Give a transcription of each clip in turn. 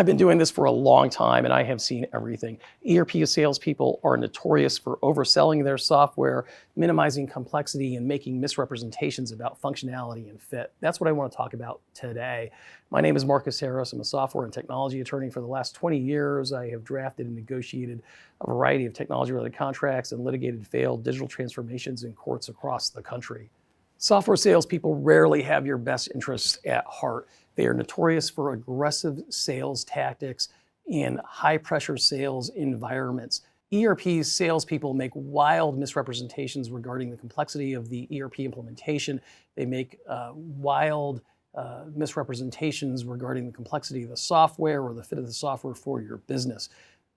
I've been doing this for a long time and I have seen everything. ERP salespeople are notorious for overselling their software, minimizing complexity, and making misrepresentations about functionality and fit. That's what I want to talk about today. My name is Marcus Harris. I'm a software and technology attorney. For the last 20 years, I have drafted and negotiated a variety of technology-related contracts and litigated failed digital transformations in courts across the country. Software salespeople rarely have your best interests at heart. They are notorious for aggressive sales tactics in high-pressure sales environments. ERP salespeople make wild misrepresentations regarding the complexity of the ERP implementation. They make wild misrepresentations regarding the complexity of the software or the fit of the software for your business.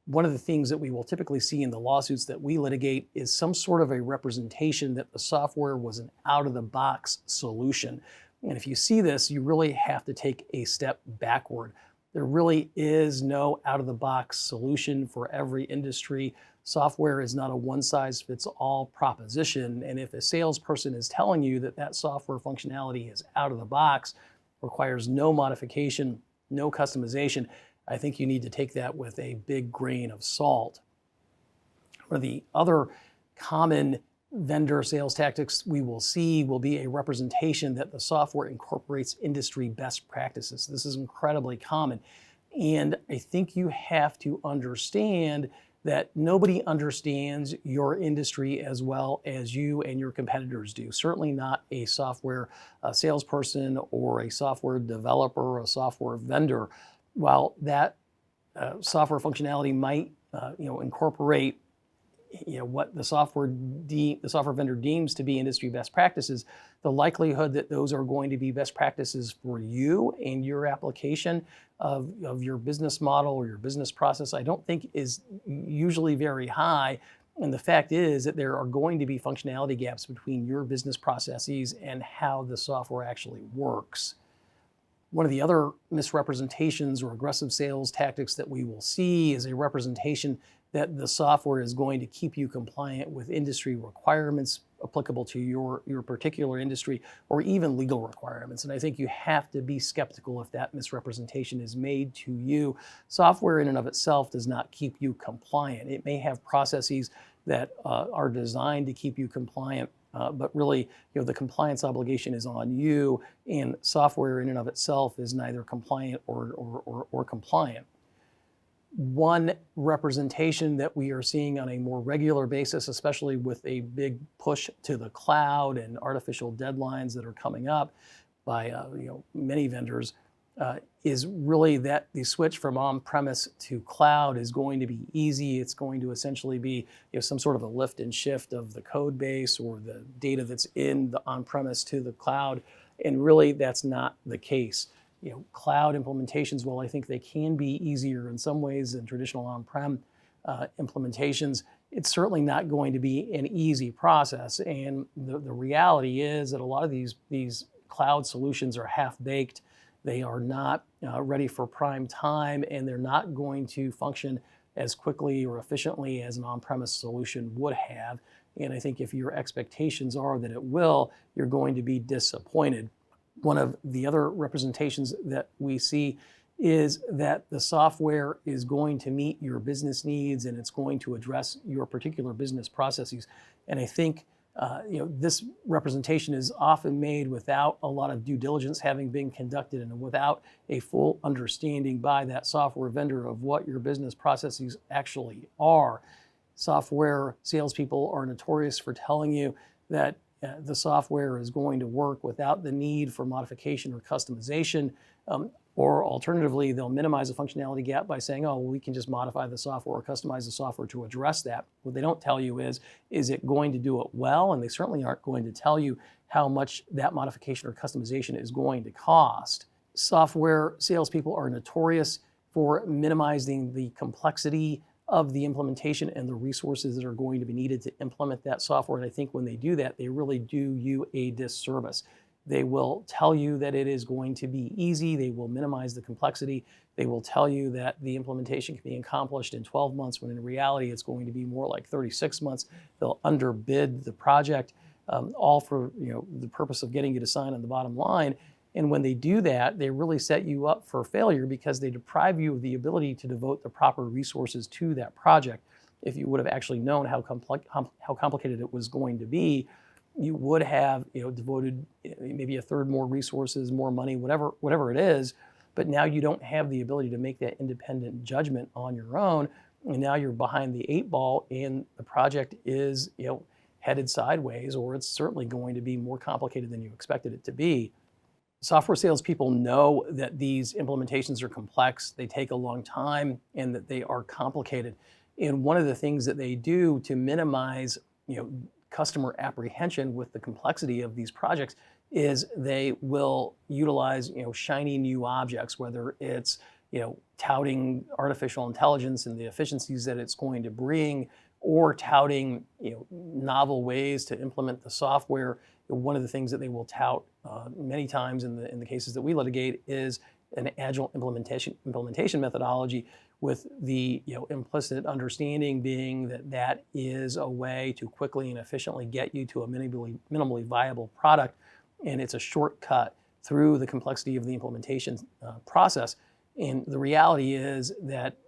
One of the things that we will typically see in the lawsuits that we litigate is some sort of a representation that the software was an out-of-the-box solution. And if you see this, you really have to take a step backward. There really is no out-of-the-box solution for every industry. Software is not a one-size-fits-all proposition. And if a salesperson is telling you that that software functionality is out of the box, requires no modification, no customization, I think you need to take that with a big grain of salt. One of the other common vendor sales tactics we will see will be a representation that the software incorporates industry best practices. This is incredibly common. And I think you have to understand that nobody understands your industry as well as you and your competitors do. Certainly not a software salesperson or a software developer or a software vendor. While that software functionality might incorporate what the software vendor deems to be industry best practices, the likelihood that those are going to be best practices for you and your application of your business model or your business process, I don't think is usually very high. And the fact is that there are going to be functionality gaps between your business processes and how the software actually works. One of the other misrepresentations or aggressive sales tactics that we will see is a representation that the software is going to keep you compliant with industry requirements applicable to your particular industry or even legal requirements. And I think you have to be skeptical if that misrepresentation is made to you. Software in and of itself does not keep you compliant. It may have processes that are designed to keep you compliant, but really, the compliance obligation is on you, and software in and of itself is neither compliant or compliant. One representation that we are seeing on a more regular basis, especially with a big push to the cloud and artificial deadlines that are coming up by many vendors, is really that the switch from on-premise to cloud is going to be easy. It's going to essentially be some sort of a lift and shift of the code base or the data that's in the on-premise to the cloud. And really, that's not the case. Cloud implementations, while I think they can be easier in some ways than traditional on-prem implementations, it's certainly not going to be an easy process. And the reality is that a lot of these cloud solutions are half-baked. They are not ready for prime time, and they're not going to function as quickly or efficiently as an on-premise solution would have. And I think if your expectations are that it will, you're going to be disappointed. One of the other representations that we see is that the software is going to meet your business needs and it's going to address your particular business processes. And I think this representation is often made without a lot of due diligence having been conducted and without a full understanding by that software vendor of what your business processes actually are. Software salespeople are notorious for telling you that the software is going to work without the need for modification or customization, or alternatively, they'll minimize the functionality gap by saying, oh, well, we can just modify the software or customize the software to address that. What they don't tell you is it going to do it well? And they certainly aren't going to tell you how much that modification or customization is going to cost. Software salespeople are notorious for minimizing the complexity of the implementation and the resources that are going to be needed to implement that software. And I think when they do that, they really do you a disservice. They will tell you that it is going to be easy. They will minimize the complexity. They will tell you that the implementation can be accomplished in 12 months, when in reality it's going to be more like 36 months. They'll underbid the project, all for the purpose of getting you to sign on the bottom line. And when they do that, they really set you up for failure because they deprive you of the ability to devote the proper resources to that project. If you would have actually known how complicated it was going to be, you would have devoted maybe a third more resources, more money, whatever it is. But now you don't have the ability to make that independent judgment on your own. And now you're behind the 8 ball and the project is headed sideways, or it's certainly going to be more complicated than you expected it to be. Software salespeople know that these implementations are complex, they take a long time, and that they are complicated. And one of the things that they do to minimize customer apprehension with the complexity of these projects is they will utilize shiny new objects, whether it's touting artificial intelligence and the efficiencies that it's going to bring, or touting novel ways to implement the software. One of the things that they will tout many times in the cases that we litigate is an agile implementation methodology, with the implicit understanding being that that is a way to quickly and efficiently get you to a minimally viable product, and it's a shortcut through the complexity of the implementation process. And the reality is that,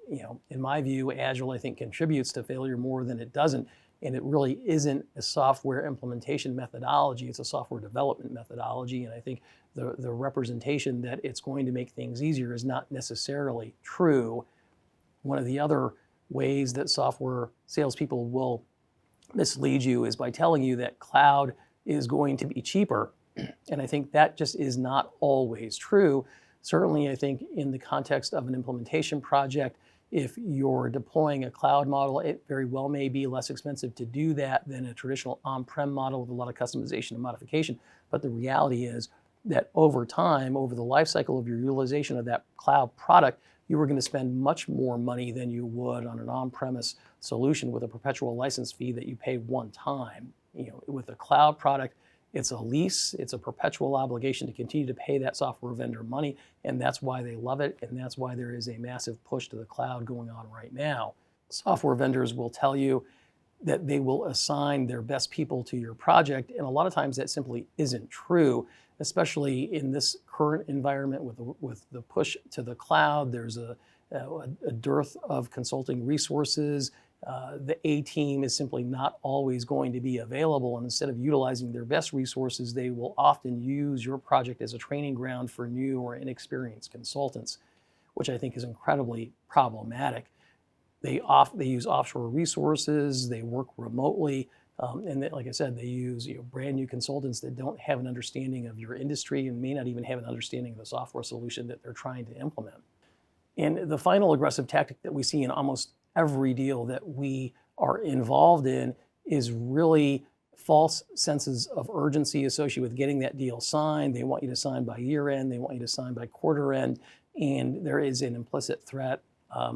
in my view, Agile, I think, contributes to failure more than it doesn't. And it really isn't a software implementation methodology, it's a software development methodology. And I think the representation that it's going to make things easier is not necessarily true. One of the other ways that software salespeople will mislead you is by telling you that cloud is going to be cheaper. And I think that just is not always true. Certainly, I think in the context of an implementation project, if you're deploying a cloud model, it very well may be less expensive to do that than a traditional on-prem model with a lot of customization and modification. But the reality is that over time, over the life cycle of your utilization of that cloud product, you were going to spend much more money than you would on an on-premise solution with a perpetual license fee that you pay one time. With a cloud product, it's a lease, it's a perpetual obligation to continue to pay that software vendor money, and that's why they love it, and that's why there is a massive push to the cloud going on right now. Software vendors will tell you that they will assign their best people to your project, and a lot of times that simply isn't true, especially in this current environment with the push to the cloud. There's a dearth of consulting resources. The A team is simply not always going to be available, and instead of utilizing their best resources, they will often use your project as a training ground for new or inexperienced consultants, which I think is incredibly problematic. They use offshore resources, they work remotely, and like I said, they use brand new consultants that don't have an understanding of your industry and may not even have an understanding of the software solution that they're trying to implement. And the final aggressive tactic that we see in almost every deal that we are involved in is really false senses of urgency associated with getting that deal signed. They want you to sign by year end, they want you to sign by quarter end, and there is an implicit threat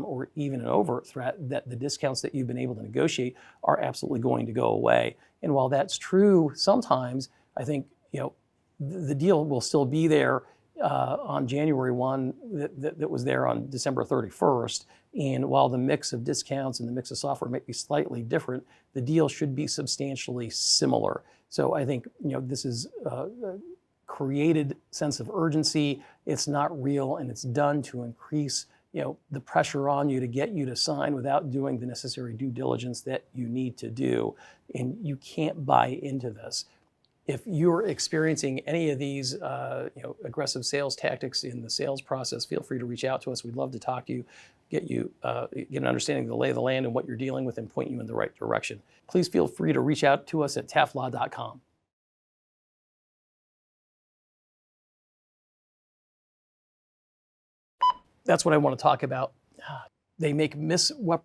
or even an overt threat that the discounts that you've been able to negotiate are absolutely going to go away. And while that's true sometimes, I think the deal will still be there on January 1 that was there on December 31st. And while the mix of discounts and the mix of software might be slightly different, the deal should be substantially similar. So I think this is a created sense of urgency. It's not real, and it's done to increase the pressure on you to get you to sign without doing the necessary due diligence that you need to do. And you can't buy into this. If you're experiencing any of these aggressive sales tactics in the sales process, feel free to reach out to us. We'd love to talk to you, get an understanding of the lay of the land and what you're dealing with, and point you in the right direction. Please feel free to reach out to us at taftlaw.com. That's what I want to talk about. They make what?